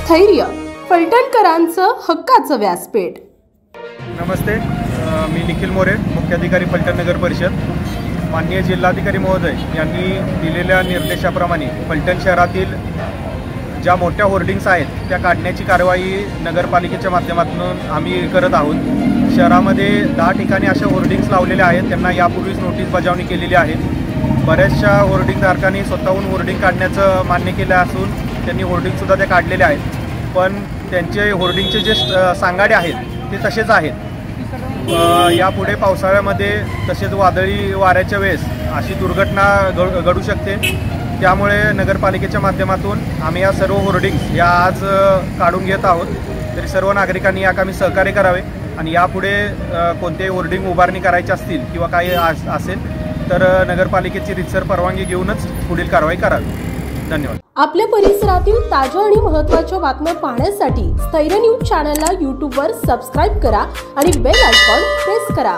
स्थैर्य, फलटणकरांचं हक्काचं व्यासपीठ। नमस्ते, मी निखिल मोरे, मुख्याधिकारी फलटण नगर परिषद। माननीय जिल्हाधिकारी महोदय यांनी दिलेल्या निर्देशाप्रमाणे फलटण शहरातील ज्या मोठ्या होर्डिंग्स आहेत त्या काढण्याची कारवाई नगरपालिकेच्या माध्यमातून आम्ही करत आहोत। शहरामध्ये 10 ठिकाणी अशा होर्डिंग्स लावलेल्या आहेत, त्यांना यापूर्वीच नोटीस बजावणी केलेली आहे। बऱ्याचशा होर्डिंगधारकांनी स्वतःहून होर्डिंग काढण्याचं मान्य केलं असून त्यांनी होर्डिंगसुद्धा ते काढलेले आहेत, पण त्यांचे होर्डिंगचे जे सांगाडे आहेत ते तसेच आहेत। यापुढे पावसाळ्यामध्ये तसेच वादळी वाऱ्याच्या वेळेस अशी दुर्घटना घडू शकते, त्यामुळे नगरपालिकेच्या माध्यमातून आम्ही या सर्व होर्डिंग्स या आज काढून घेत आहोत। तरी सर्व नागरिकांनी या कामी सहकार्य करावे आणि यापुढे कोणतेही होर्डिंग उभारणी करायची असतील किंवा काही असेल तर नगरपालिकेची रीतसर परवानगी घेऊनच पुढील कारवाई करावी। धन्यवाद। आपल्या परिसरातील ताज्या आणि महत्त्वाच्या बातम्या पाहण्यासाठी स्थैर्य न्यूज चॅनलला YouTube वर सबस्क्राइब करा आणि बेल आयकॉन प्रेस करा।